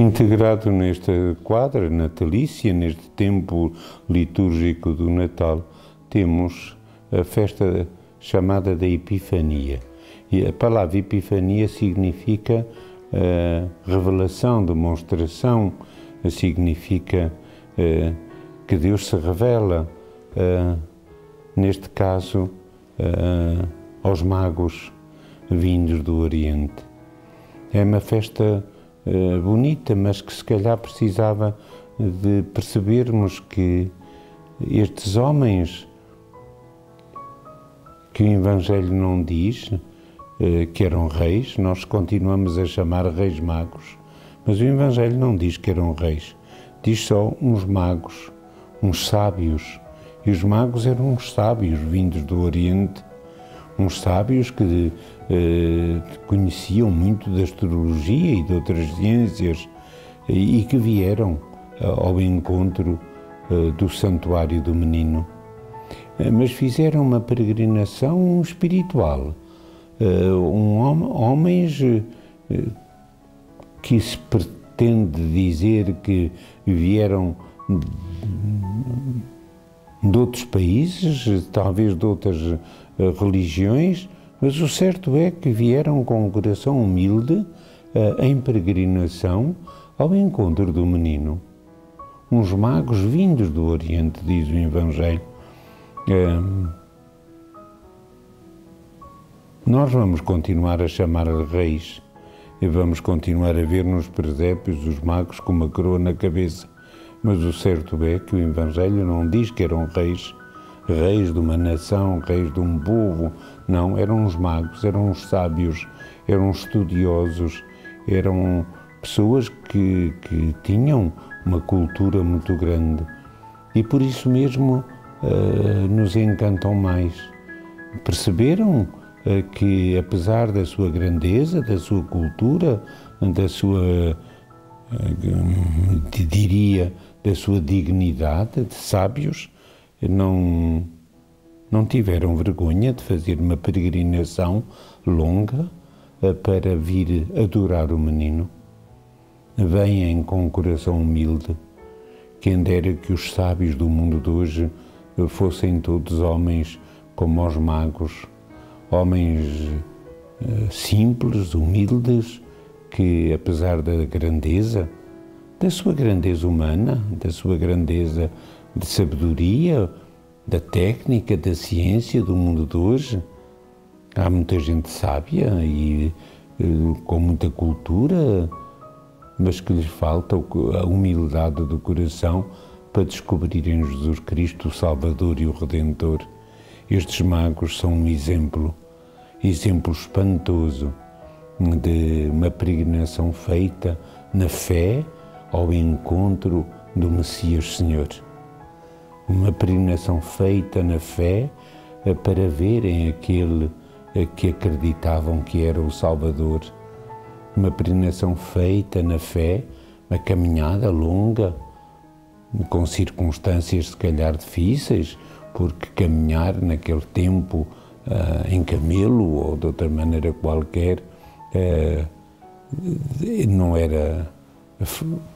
Integrado nesta quadra natalícia, neste tempo litúrgico do Natal, temos a festa chamada da Epifania. E a palavra Epifania significa revelação, demonstração, significa que Deus se revela, neste caso, aos magos vindos do Oriente. É uma festa bonita, mas que se calhar precisava de percebermos que estes homens, que o Evangelho não diz que eram reis, nós continuamos a chamar reis magos, mas o Evangelho não diz que eram reis, diz só uns magos, uns sábios, e os magos eram uns sábios vindos do Oriente, uns sábios que conheciam muito da astrologia e de outras ciências e que vieram ao encontro do santuário do menino. Mas fizeram uma peregrinação espiritual. Homens que se pretende dizer que vieram de outros países, talvez de outras religiões, mas o certo é que vieram com um coração humilde em peregrinação ao encontro do menino. Uns magos vindos do Oriente, diz o Evangelho. Nós vamos continuar a chamar reis e vamos continuar a ver nos presépios os magos com uma coroa na cabeça, mas o certo é que o Evangelho não diz que eram reis de uma nação, reis de um povo. Não, eram uns magos, eram uns sábios, eram estudiosos, eram pessoas que tinham uma cultura muito grande e por isso mesmo nos encantam mais. Perceberam que apesar da sua grandeza, da sua cultura, da sua, diria, da sua dignidade de sábios, não tiveram vergonha de fazer uma peregrinação longa para vir adorar o menino. Venham com um coração humilde. Quem dera que os sábios do mundo de hoje fossem todos homens como os magos, homens simples, humildes, que apesar da grandeza, da sua grandeza humana, da sua grandeza de sabedoria, da técnica, da ciência do mundo de hoje, há muita gente sábia e com muita cultura, mas que lhes falta a humildade do coração para descobrirem Jesus Cristo, o Salvador e o Redentor. Estes magos são um exemplo espantoso de uma peregrinação feita na fé ao encontro do Messias Senhor. Uma peregrinação feita na fé para verem aquele que acreditavam que era o Salvador. Uma peregrinação feita na fé, uma caminhada longa, com circunstâncias se calhar difíceis, porque caminhar naquele tempo em camelo ou de outra maneira qualquer não era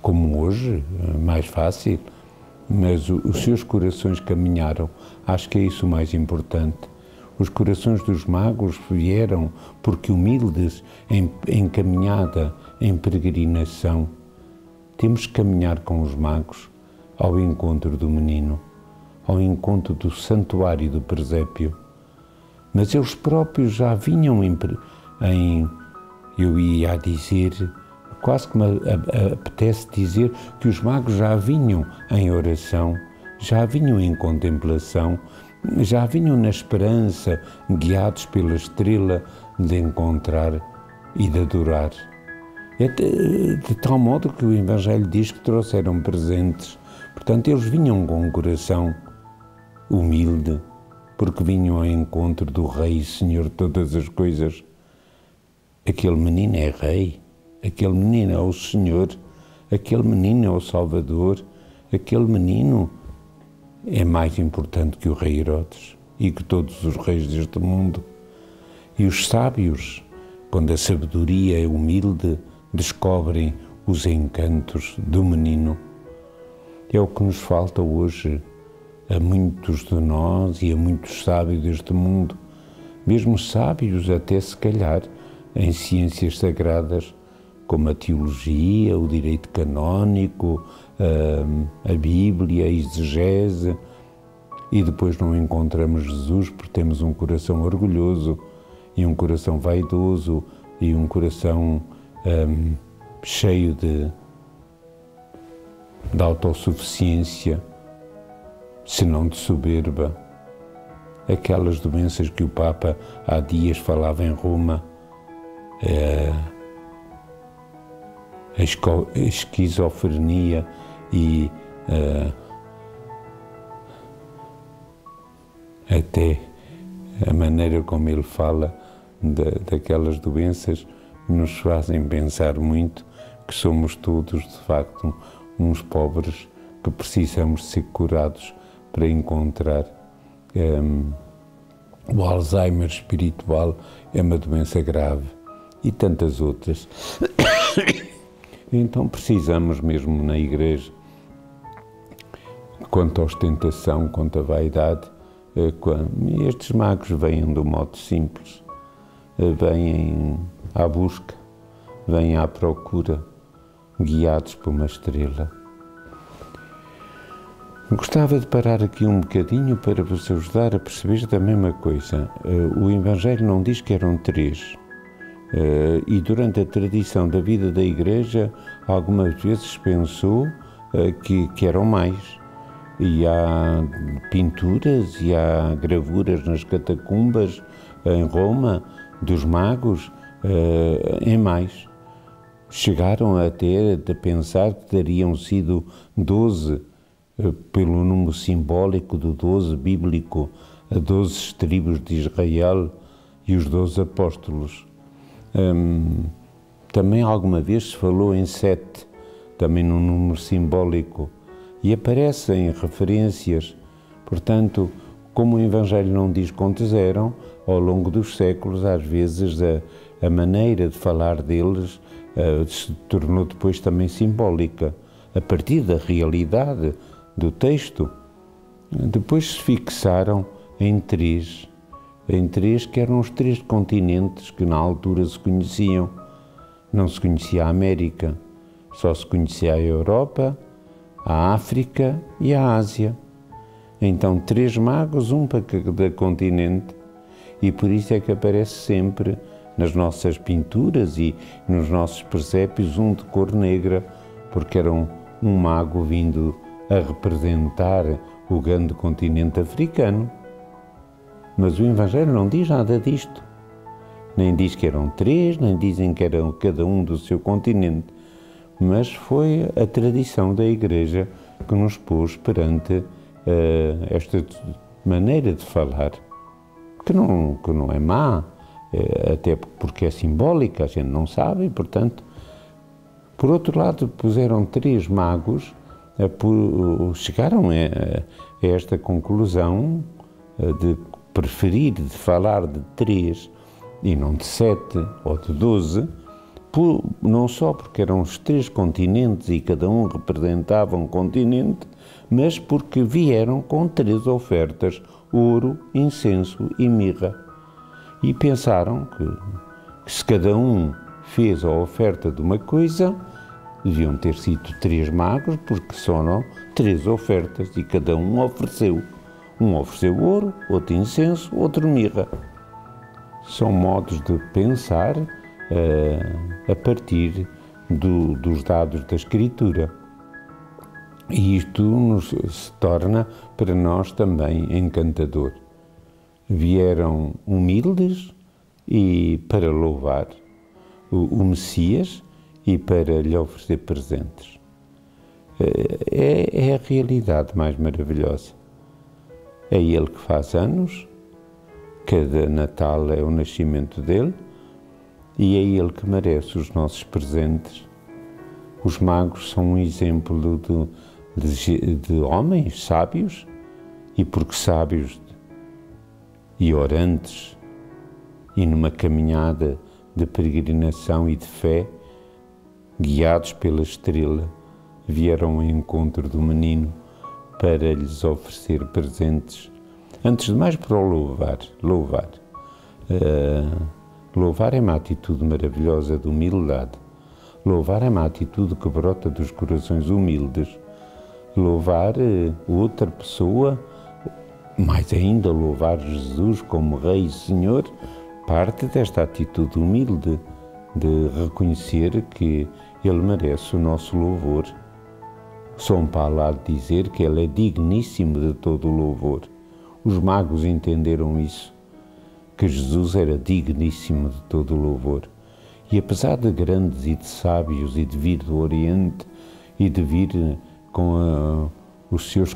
como hoje, mais fácil, mas os seus corações caminharam. Acho que é isso o mais importante. Os corações dos magos vieram porque humildes, em caminhada, em peregrinação. Temos que caminhar com os magos ao encontro do menino, ao encontro do santuário do presépio. Mas eles próprios já vinham eu ia dizer, quase que me apetece dizer que os magos já vinham em oração, já vinham em contemplação, já vinham na esperança, guiados pela estrela de encontrar e de adorar. De tal modo que o Evangelho diz que trouxeram presentes. Portanto, eles vinham com um coração humilde, porque vinham ao encontro do Rei e Senhor de todas as coisas. Aquele menino é Rei, aquele menino é o Senhor, aquele menino é o Salvador, aquele menino é mais importante que o rei Herodes e que todos os reis deste mundo. E os sábios, quando a sabedoria é humilde, descobrem os encantos do menino. É o que nos falta hoje a muitos de nós e a muitos sábios deste mundo, mesmo sábios até se calhar em ciências sagradas, como a teologia, o direito canónico, a Bíblia, a exegese, e depois não encontramos Jesus porque temos um coração orgulhoso e um coração vaidoso e um coração cheio de autossuficiência, se não de soberba. Aquelas doenças que o Papa há dias falava em Roma, a esquizofrenia e até a maneira como ele fala daquelas doenças nos fazem pensar muito que somos todos, de facto, uns pobres que precisamos ser curados para encontrar. O Alzheimer espiritual é uma doença grave e tantas outras. Então precisamos mesmo na Igreja, quanto à ostentação, quanto à vaidade, estes magos vêm de um modo simples, vêm à busca, vêm à procura, guiados por uma estrela. Gostava de parar aqui um bocadinho para vos ajudar a perceber também uma coisa. O Evangelho não diz que eram 3. E durante a tradição da vida da Igreja, algumas vezes pensou que eram mais. E há pinturas e há gravuras nas catacumbas em Roma dos magos em mais. Chegaram até a pensar que teriam sido 12, pelo número simbólico do 12 bíblico, a 12 tribos de Israel e os 12 apóstolos. Também alguma vez se falou em 7, também num número simbólico, e aparecem referências. Portanto, como o Evangelho não diz quantos eram, ao longo dos séculos, às vezes a maneira de falar deles se tornou depois também simbólica, a partir da realidade do texto. Depois se fixaram em 3 que eram os 3 continentes que na altura se conheciam. Não se conhecia a América, só se conhecia a Europa, a África e a Ásia. Então 3 magos, um para cada continente, e por isso é que aparece sempre nas nossas pinturas e nos nossos presépios um de cor negra, porque era um mago vindo a representar o grande continente africano. Mas o Evangelho não diz nada disto. Nem diz que eram 3, nem dizem que eram cada um do seu continente. Mas foi a tradição da Igreja que nos pôs perante esta maneira de falar, que não é má, até porque é simbólica, a gente não sabe, e, portanto. Por outro lado, puseram 3 magos, chegaram a esta conclusão de preferir de falar de 3 e não de 7 ou de 12, não só porque eram os 3 continentes e cada um representava um continente, mas porque vieram com 3 ofertas: ouro, incenso e mirra. E pensaram que se cada um fez a oferta de uma coisa, deviam ter sido 3 magos, porque são 3 ofertas e cada um ofereceu. Um ofereceu ouro, outro incenso, outro mirra. São modos de pensar a partir dos dados da Escritura. E isto se torna para nós também encantador. Vieram humildes e para louvar o Messias e para lhe oferecer presentes. É a realidade mais maravilhosa. É Ele que faz anos, cada Natal é o nascimento dele, e é Ele que merece os nossos presentes. Os magos são um exemplo de homens sábios, e porque sábios e orantes, e numa caminhada de peregrinação e de fé, guiados pela estrela, vieram ao encontro do menino para lhes oferecer presentes. Antes de mais, para o louvar. Louvar é uma atitude maravilhosa de humildade. Louvar é uma atitude que brota dos corações humildes. Louvar outra pessoa, mais ainda louvar Jesus como Rei e Senhor, parte desta atitude humilde de reconhecer que Ele merece o nosso louvor. São Paulo há de dizer que Ele é digníssimo de todo o louvor. Os magos entenderam isso, que Jesus era digníssimo de todo o louvor. E apesar de grandes e de sábios e de vir do Oriente e de vir com os seus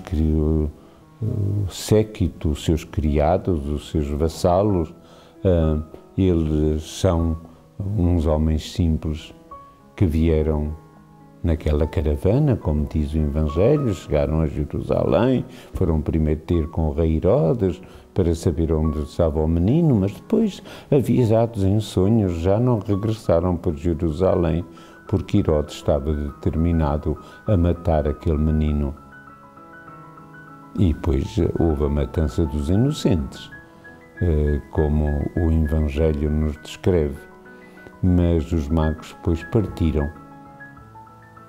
séquito, os seus criados, os seus vassalos, eles são uns homens simples que vieram naquela caravana, como diz o Evangelho, chegaram a Jerusalém, foram primeiro ter com o rei Herodes para saber onde estava o menino, mas depois, avisados em sonhos, já não regressaram para Jerusalém, porque Herodes estava determinado a matar aquele menino. E depois houve a matança dos inocentes, como o Evangelho nos descreve. Mas os magos depois partiram.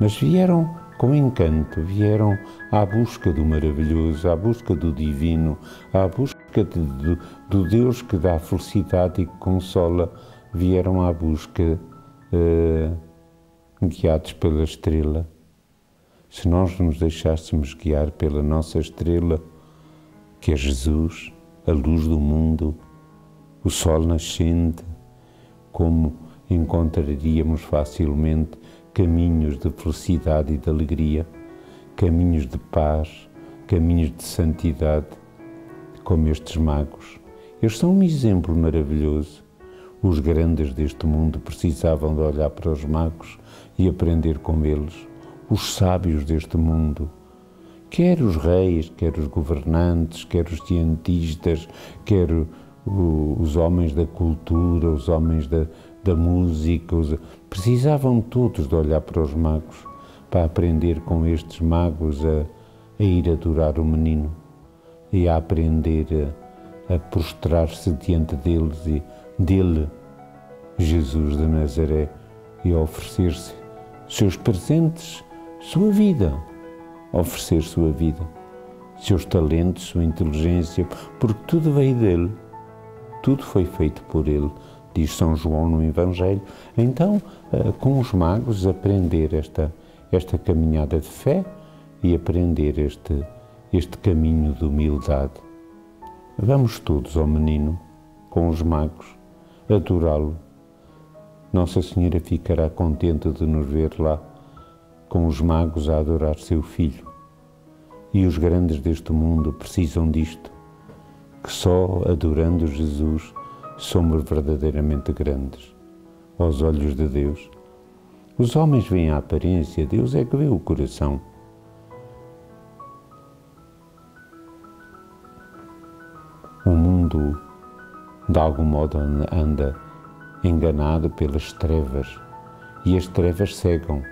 Mas vieram com encanto, vieram à busca do maravilhoso, à busca do divino, à busca do Deus que dá felicidade e que consola. Vieram à busca, guiados pela estrela. Se nós nos deixássemos guiar pela nossa estrela, que é Jesus, a luz do mundo, o sol nascente, como encontraríamos facilmente caminhos de felicidade e de alegria, caminhos de paz, caminhos de santidade, como estes magos. Eles são um exemplo maravilhoso. Os grandes deste mundo precisavam de olhar para os magos e aprender com eles. Os sábios deste mundo, quer os reis, quer os governantes, quer os cientistas, quer os homens da cultura, os homens da música, precisavam todos de olhar para os magos, para aprender com estes magos a ir adorar o menino e a aprender a prostrar-se diante deles e dele, Jesus de Nazaré, e a oferecer-se seus presentes, sua vida, oferecer sua vida, seus talentos, sua inteligência, porque tudo veio dele, tudo foi feito por ele, diz São João no Evangelho. Então, com os magos, aprender esta caminhada de fé e aprender este caminho de humildade. Vamos todos ao menino, com os magos, adorá-lo. Nossa Senhora ficará contente de nos ver lá, com os magos a adorar seu Filho. E os grandes deste mundo precisam disto, que só adorando Jesus somos verdadeiramente grandes, aos olhos de Deus. Os homens veem a aparência, Deus é que vê o coração. O mundo, de algum modo, anda enganado pelas trevas, e as trevas cegam,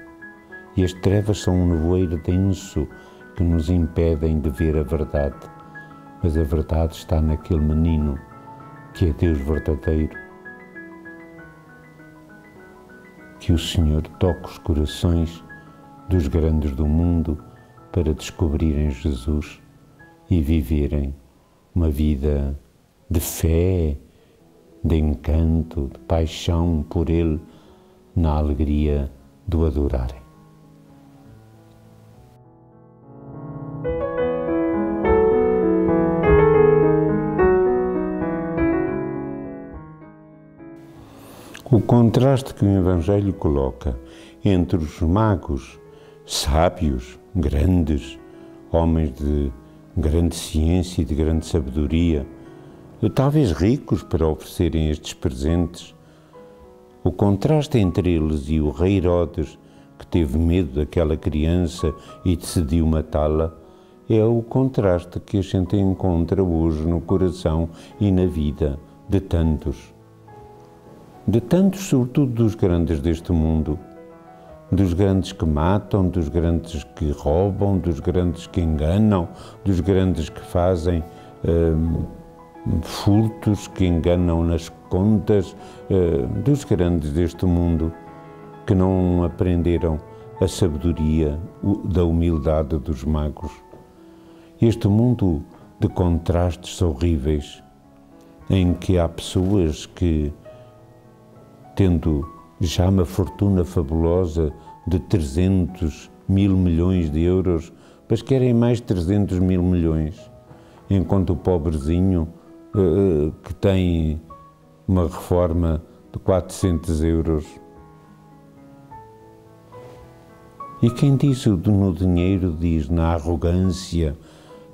e as trevas são um nevoeiro denso que nos impedem de ver a verdade, mas a verdade está naquele menino, que é Deus verdadeiro. Que o Senhor toque os corações dos grandes do mundo para descobrirem Jesus e viverem uma vida de fé, de encanto, de paixão por Ele, na alegria do adorarem. O contraste que o Evangelho coloca entre os magos sábios, grandes, homens de grande ciência e de grande sabedoria, talvez ricos para oferecerem estes presentes, o contraste entre eles e o rei Herodes, que teve medo daquela criança e decidiu matá-la, é o contraste que a gente encontra hoje no coração e na vida de tantos, sobretudo dos grandes deste mundo, dos grandes que matam, dos grandes que roubam, dos grandes que enganam, dos grandes que fazem furtos, que enganam nas contas, dos grandes deste mundo que não aprenderam a sabedoria da humildade dos magos. Este mundo de contrastes horríveis, em que há pessoas que, tendo já uma fortuna fabulosa de 300 mil milhões de euros, mas querem mais 300 mil milhões, enquanto o pobrezinho que tem uma reforma de 400 euros. E quem diz no dinheiro diz na arrogância,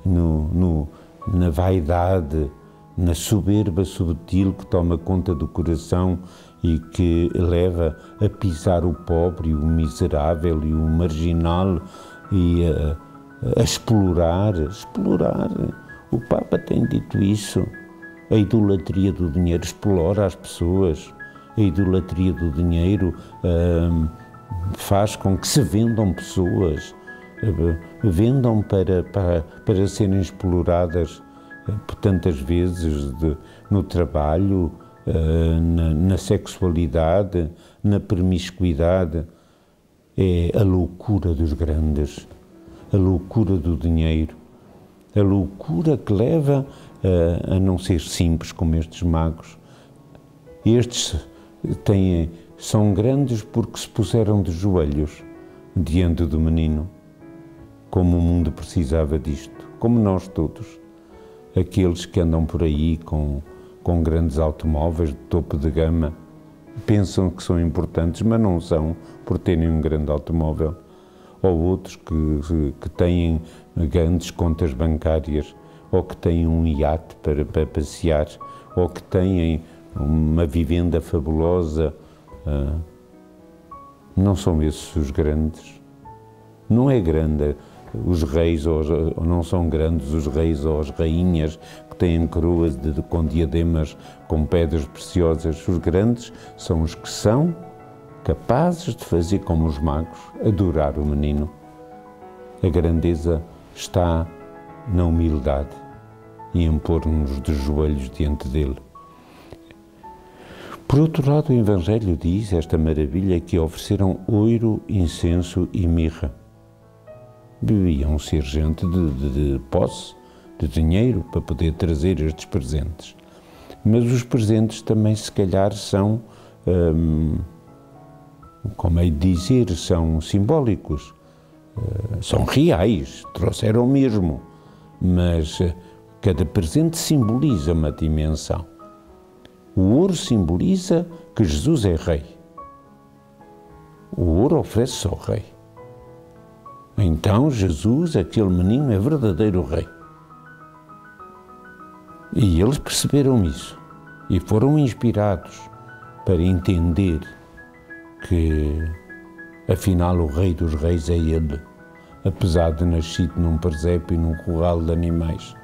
na vaidade, na soberba subtil que toma conta do coração e que leva a pisar o pobre, o miserável e o marginal e a explorar. O Papa tem dito isso. A idolatria do dinheiro explora as pessoas. A idolatria do dinheiro faz com que se vendam pessoas, vendam para serem exploradas por tantas vezes no trabalho, na sexualidade, na promiscuidade. É a loucura dos grandes, a loucura do dinheiro, a loucura que leva a não ser simples como estes magos. Estes são grandes porque se puseram de joelhos diante do menino, como o mundo precisava disto, como nós todos. Aqueles que andam por aí com grandes automóveis de topo de gama, pensam que são importantes, mas não são por terem um grande automóvel. Ou outros que têm grandes contas bancárias, ou que têm um iate para passear, ou que têm uma vivenda fabulosa. Não são esses os grandes. Não é grande os reis, ou não são grandes os reis ou as rainhas que têm coroas com diademas com pedras preciosas. Os grandes são os que são capazes de fazer como os magos, adorar o menino. A grandeza está na humildade e em pôr-nos de joelhos diante dele. Por outro lado, o Evangelho diz esta maravilha que ofereceram ouro, incenso e mirra. Deviam ser gente de posse, de dinheiro, para poder trazer estes presentes. Mas os presentes também, se calhar, são, como é de dizer, são simbólicos, são reais, trouxeram mesmo, mas cada presente simboliza uma dimensão. O ouro simboliza que Jesus é rei. O ouro oferece-se ao rei. Então Jesus, aquele menino, é verdadeiro rei. E eles perceberam isso e foram inspirados para entender que, afinal, o Rei dos Reis é Ele, apesar de nascido num presépio e num curral de animais.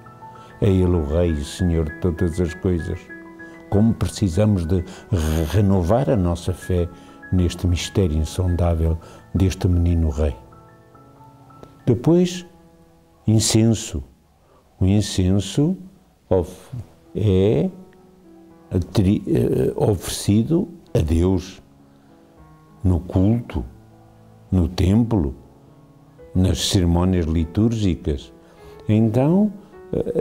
É Ele o Rei e Senhor de todas as coisas. Como precisamos de renovar a nossa fé neste mistério insondável deste menino Rei. Depois, incenso. O incenso é oferecido a Deus no culto, no templo, nas cerimônias litúrgicas. Então,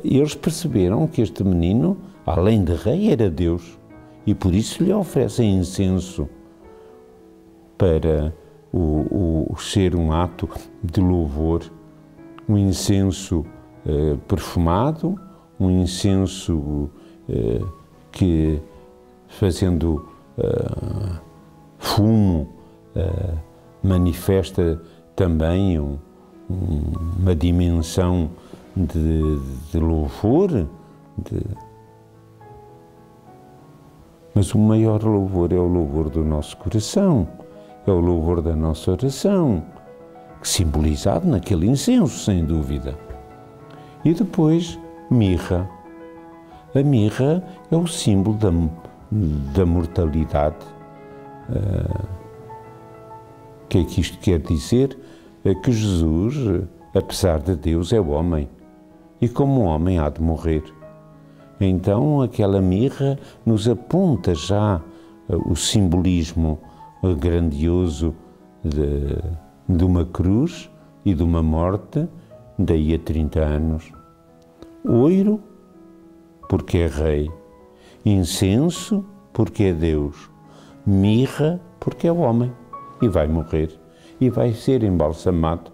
eles perceberam que este menino, além de rei, era Deus e por isso lhe oferecem incenso para ser um ato de louvor, um incenso perfumado, um incenso que, fazendo fumo, manifesta também uma dimensão de louvor, mas o maior louvor é o louvor do nosso coração, é o louvor da nossa oração, simbolizado naquele incenso, sem dúvida. E depois, mirra. A mirra é o símbolo da mortalidade. que é que isto quer dizer? É que Jesus, apesar de Deus, é homem, e como homem há de morrer. Então aquela mirra nos aponta já o simbolismo grandioso de uma cruz e de uma morte daí a 30 anos. Oiro, porque é rei. Incenso, porque é Deus. Mirra, porque é homem. E vai morrer. E vai ser embalsamado.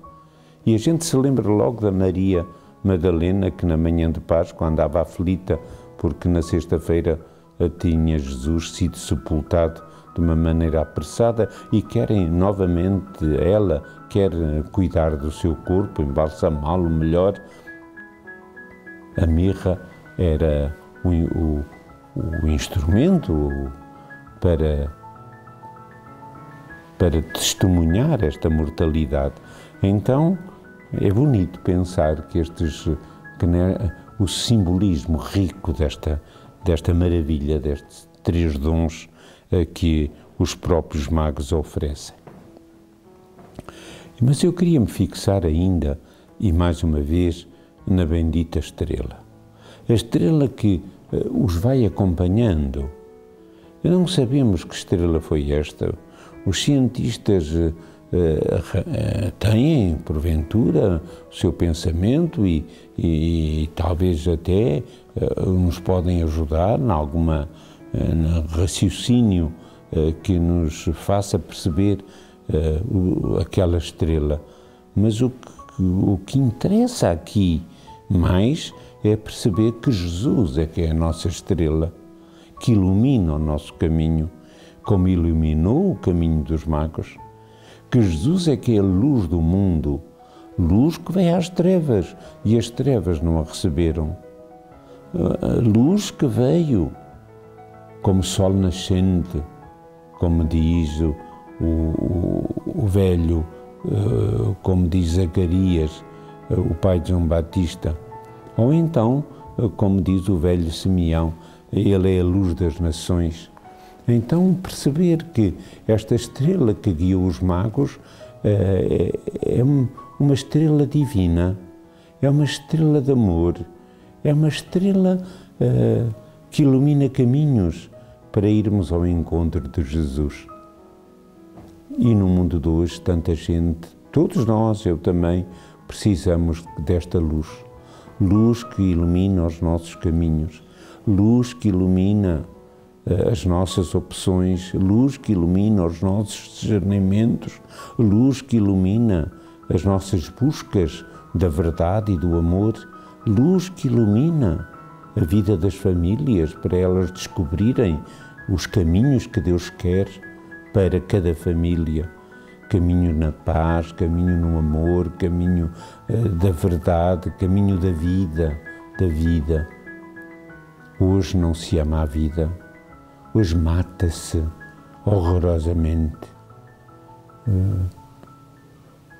E a gente se lembra logo da Maria Madalena, que na manhã de Páscoa andava aflita, porque na sexta-feira tinha Jesus sido sepultado de uma maneira apressada e querem novamente, ela quer cuidar do seu corpo, embalsamá-lo melhor. A mirra era o instrumento para testemunhar esta mortalidade. Então, é bonito pensar que o simbolismo rico desta maravilha, destes 3 dons que os próprios magos oferecem. Mas eu queria me fixar ainda, e mais uma vez, na bendita estrela. A estrela que os vai acompanhando. Não sabemos que estrela foi esta. Os cientistas têm, porventura, o seu pensamento e talvez até nos podem ajudar em alguma raciocínio que nos faça perceber aquela estrela. Mas o que interessa aqui mais é perceber que Jesus é que é a nossa estrela, que ilumina o nosso caminho, como iluminou o caminho dos magos, que Jesus é que é a luz do mundo, luz que vem às trevas, e as trevas não a receberam. A luz que veio como sol nascente, como diz o velho, como diz Zacarias, o pai de João Batista, ou então, como diz o velho Simeão, ele é a luz das nações. Então, perceber que esta estrela que guiou os magos é uma estrela divina, é uma estrela de amor, é uma estrela que ilumina caminhos para irmos ao encontro de Jesus. E no mundo de hoje, tanta gente, todos nós, eu também, precisamos desta luz. Luz que ilumina os nossos caminhos, luz que ilumina as nossas opções, luz que ilumina os nossos discernimentos, luz que ilumina as nossas buscas da verdade e do amor, luz que ilumina a vida das famílias para elas descobrirem os caminhos que Deus quer para cada família. Caminho na paz, caminho no amor, caminho da verdade, caminho da vida. Hoje não se ama a vida, hoje mata-se horrorosamente.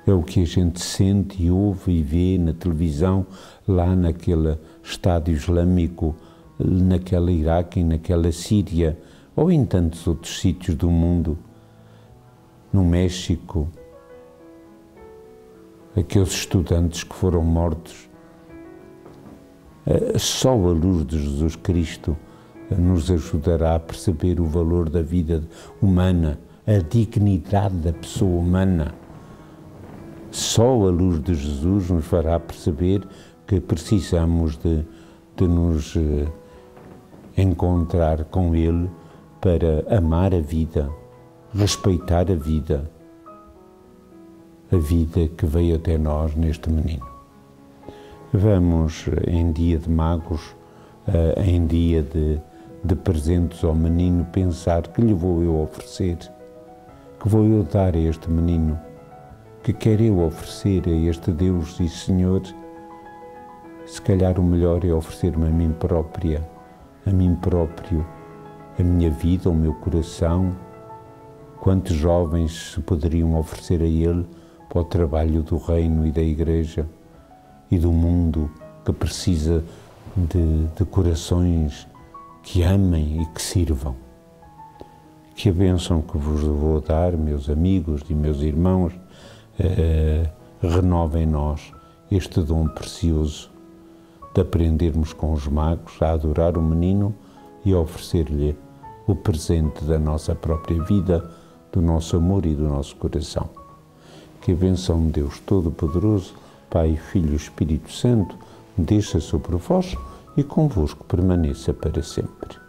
É o que a gente sente e ouve e vê na televisão, lá naquele Estado Islâmico, naquela Iraque e naquela Síria, ou em tantos outros sítios do mundo. No México, aqueles estudantes que foram mortos. Só a luz de Jesus Cristo nos ajudará a perceber o valor da vida humana, a dignidade da pessoa humana. Só a luz de Jesus nos fará perceber que precisamos de nos encontrar com Ele para amar a vida, respeitar a vida que veio até nós neste menino. Vamos, em dia de magos, em dia de presentes ao menino, pensar que lhe vou eu oferecer, que vou eu dar a este menino, que quero eu oferecer a este Deus e Senhor. Se calhar o melhor é oferecer-me a mim próprio, a minha vida, o meu coração. Quantos jovens se poderiam oferecer a Ele para o trabalho do reino e da Igreja e do mundo, que precisa de corações que amem e que sirvam. Que a bênção que vos vou dar, meus amigos e meus irmãos, renova em nós este dom precioso de aprendermos com os magos a adorar o menino e a oferecer-lhe o presente da nossa própria vida, do nosso amor e do nosso coração. Que a bênção de Deus Todo-Poderoso, Pai, Filho e Espírito Santo, desça sobre vós e convosco permaneça para sempre.